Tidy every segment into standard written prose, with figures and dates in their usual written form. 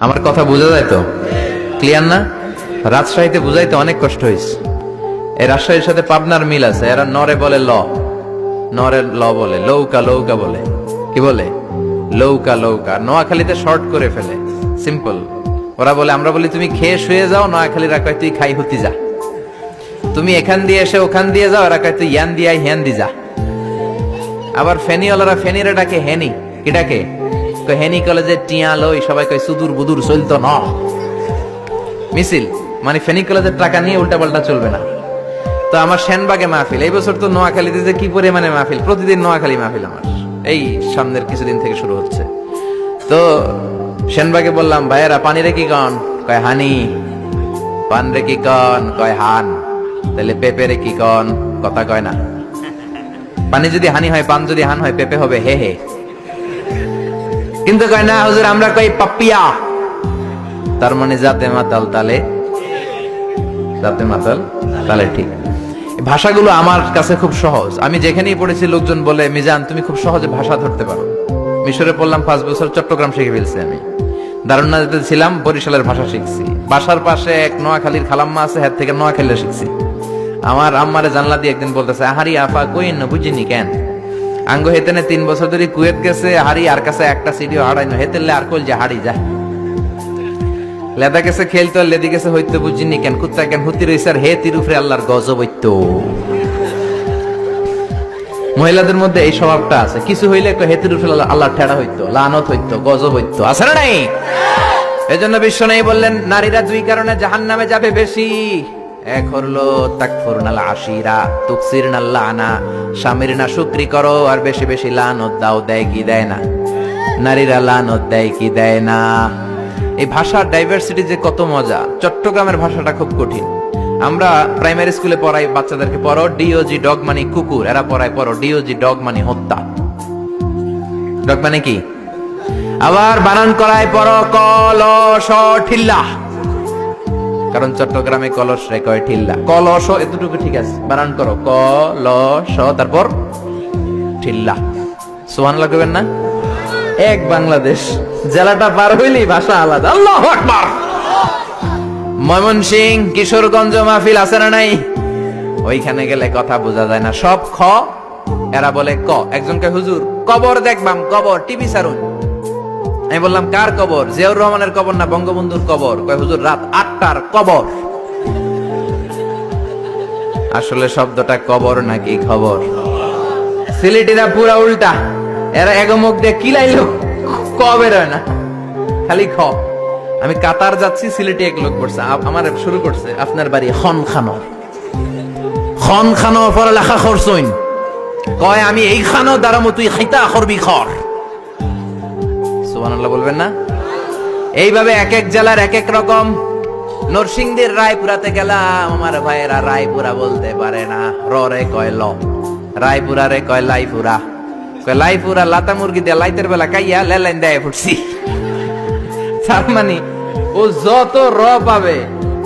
আমার কথা বোঝা যায় তো? ক্লিয়ার না? রাজশাহীতে বুঝাইতে অনেক কষ্ট হয়েছে। এই রাজশাহীর সাথে পাবনার মিল আছে। এরা নরে বলে ল, নরে ল বলে, লৌকা লৌকা বলে। কি বলে? লৌকা লৌকা। নোয়াখালীতে শর্ট করে ফেলে, সিম্পল। ওরা বলে, আমরা বলি তুমি খেয়ে শুয়ে যাও, নোয়াখালীরা কয় তুই খাই হতি যা। তুমি এখান দিয়ে এসে ওখান দিয়ে যাও, এরা কয় তুই ইয়ান দিয়ে হ্যান দি যা। আবার ফেনীওয়ালারা ফেনীরে ডাকে হেনি। কি ডাকে? হেনি কলেজে টিয়া লই, সবাই কয় সুদূর বুদুর চলতো না মিছিল, মানে ফেনী কলেজের টাকা নিয়ে উল্টা পাল্টা চলবে না। তো আমার সেনবাগে মাহফিল, এই বছর তো নোয়াখালীতে যে কি পরিমাণে মাহফিল, প্রতিদিন নোয়াখালী মাহফিল আমার এই সামনের কিছুদিন থেকে শুরু হচ্ছে। তো সেনবাগে বললাম, ভাইয়েরা পানি রে কি কন? কয় হানি। পান রে কি কন? কয় হান। তাহলে পেঁপে রে কি কন? কথা কয় না। পানি যদি হানি হয়, পান যদি হান হয়, পেঁপে হবে হে হে। কিন্তু কয় না হুজুর, আমরা কই পাপিয়া। তার মানে জাতে মাতাল তালে, জাতে মাতাল তালে ঠিক। ভাষাগুলো আমার কাছে খুব সহজ। আমি যেখানেই পড়েছি লোকজন বলে, মিজান তুমি খুব সহজে ভাষা ধরতে পারো। মিশরে পড়লাম 5 বছর, চট্টগ্রাম শিখে ফেলছি আমি। দারুন্নাতে ছিলাম, বরিশালের ভাষা শিখছি। বাসার পাশে এক নোয়াখালীর খালাম্মা আছে, হ্যাঁ থেকে নোয়াখালীরা শিখছি। আমার আম্মারে জানলা দিয়ে একদিন বলতেছে, আহারি আফা কইন না বুঝিনি কেন আঙ্গ হেতেনে 3 বছর ধরে কুয়েত গেছে, হারি আর কাছে একটা সিডিও হারাই না, হেতেলে আর কইল যে হারি যা। লেদা গেছে খেলতো, লেদি গেছে হইতে বুঝিনি কেন, কুত্তা কেন হুতি রইছে, আর হে তিরুফরে আল্লাহর গজব হইতো। মহিলাদের মধ্যে এই স্বভাবটা আছে, কিছু হইলে হে তিরুফরে আল্লাহর ঠেড়া হইতো, লানত হইতো, গজব হইতো, আছে না নাই? এজন্য বিশ্ব নেই বললেন, নারীরা 2 কারণে জাহান্নামে যাবে বেশি। এক হলো তাকফুরনাল আশিরা, তুকসিরনাল লানা, স্বামীর না শুকরি করো আর বেশি বেশি লানত দাও। দেয় কি দেয় না? নারীরা লানত দেয় কি দেয় না? এই ভাষার ডাইভার্সিটি যে কত মজা। চট্টগ্রামের ভাষাটা খুব কঠিন। আমরা প্রাইমারি স্কুলে পড়াই বাচ্চাদেরকে, পড়ো ডিওজি ডগ মানে কুকুর, এরা পড়ায় পড়ো ডিওজি ডগ মানে হত্যা। ডগ মানে কি? আবার বানান করায় পড়ো কলস ঠিল্লা, কারণ চট্টগ্রামে কলস রে কয় ঠিল্লা। কলস এতটুকু ঠিক আছে, বানান করো কলস তারপর ঠিল্লা। সুবহানাল্লাহ কইবেন না? এক বাংলাদেশ, জেলাটা পার হইলেই ভাষা আলাদা। আল্লাহু আকবার। ময়মনসিং, কিশোরগঞ্জ মাহফিল আছে না নাই? ওইখানে গেলে কথা বোঝা যায় না, সব খ, এরা বলে ক। একজনকে হুজুর কবর দেখবাম, কবর টিভি সারুন। আমি বললাম কার কবর? জিয়াউর রহমানের কবর না বঙ্গবন্ধুর কবর? কয় হুজুর রাত 8টার কবর। আসলে শব্দটা কবর নাকি খবর? সিলেটিরা পুরা উল্টা, এরা এগমুখ দিয়ে কিলাইলো ক বের হয় না, খালি খ। আমি কাতার যাচ্ছি, সিলেটে এক লোক পড়ছে, আমার শুরু করছে, আপনার বাড়ি খনখানো, খনখানো পড়ালেখা করছইন? কয় আমি এই খানো দাঁড়ামো, তুই খাইতা করবি খর। সুবহানাল্লাহ বলবেন না? এইভাবে এক এক জেলার এক এক রকম। নরসিংদীর রায়পুরাতে গেলাম, আমার ভাইয়েরা রায়পুরা বলতে পারে না, র রে কয় ল, রায়পুরা রে কয় লাইপুরা। কয় লাইপুরা লাতা মুরগি দিয়ে লাইতের বেলা কাইয়া লেলাইন দেয় ফুটছি। তার মানে ও যত র পাবে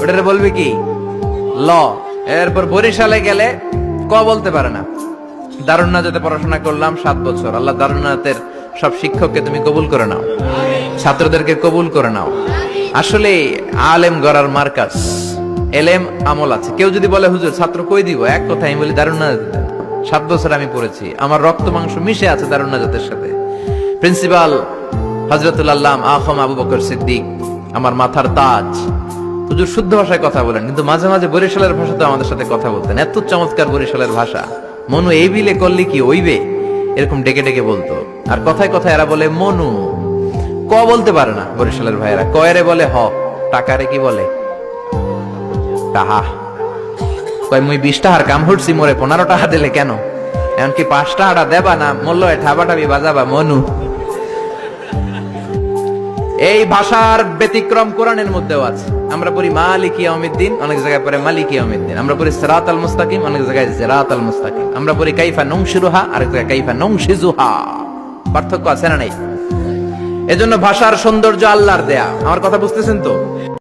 ওটারে বলবে কি ল। এরপর বরিশালে গেলে ক বলতে পারে না। দারুন্নাতে পড়াশোনা করলাম 7 বছর। আল্লাহ দারুন্নাতের সব শিক্ষককে তুমি কবুল করে নাও, ছাত্রদেরকে কবুল করে নাও। আসলে আলেম গড়ার মার্কাজ, এলেম আমল আছে। কেউ যদি বলে হুজুর ছাত্র কই দিব, এক কথা আমি বলি দারুন্নাত। 7 বছর আমি পড়েছি, আমার রক্ত মাংস মিশে আছে দারুন্নাতের সাথে। প্রিন্সিপাল হযরতুল আল্লাম আখম আবু বকর সিদ্দিক আমার মাথার তাজ। হুজুর শুদ্ধ ভাষায় কথা বলেন, কিন্তু মাঝে মাঝে বরিশালের ভাষাতে আমাদের সাথে কথা বলতেন। এত চমৎকার বরিশালের ভাষা, মনু এই বিলে করলি কি ওইবে, এরকম ডেকে ডেকে বলতো। আর কথায় কথায় এরা বলে মনু, ক বলতে পারে না বরিশালের ভাইয়েরা। কয়রে বলে হ, টাকারে কি বলে টাহা। কয় মুই 20 টাকার কাম হচ্ছি, মোরে 15 টাকা দিলে কেন? এমনকি 5 টাকাটা দেবা না, মূল্য ঠাবাটাবি বাজাবা মনু। এই ভাষার ব্যতিক্রম কোরআনের মধ্যেও আছে। আমরা পড়ি মালিকি ইয়াউমিদ্দিন, অনেক জায়গায় পড়ে মালিকি ইয়াউমিদ্দিন। আমরা পড়ি সিরাতাল মুস্তাকিম, অনেক জায়গায় সিরাতাল মুস্তাকিম। আমরা পড়ি কাইফা নুনশিরুহা, আরেক জায়গায় কাইফা নুনশিজুহা। পার্থক্য আছে না নাই? এজন্য ভাষার সৌন্দর্য আল্লাহর দেয়া। আমার কথা বুঝতেছেন তো?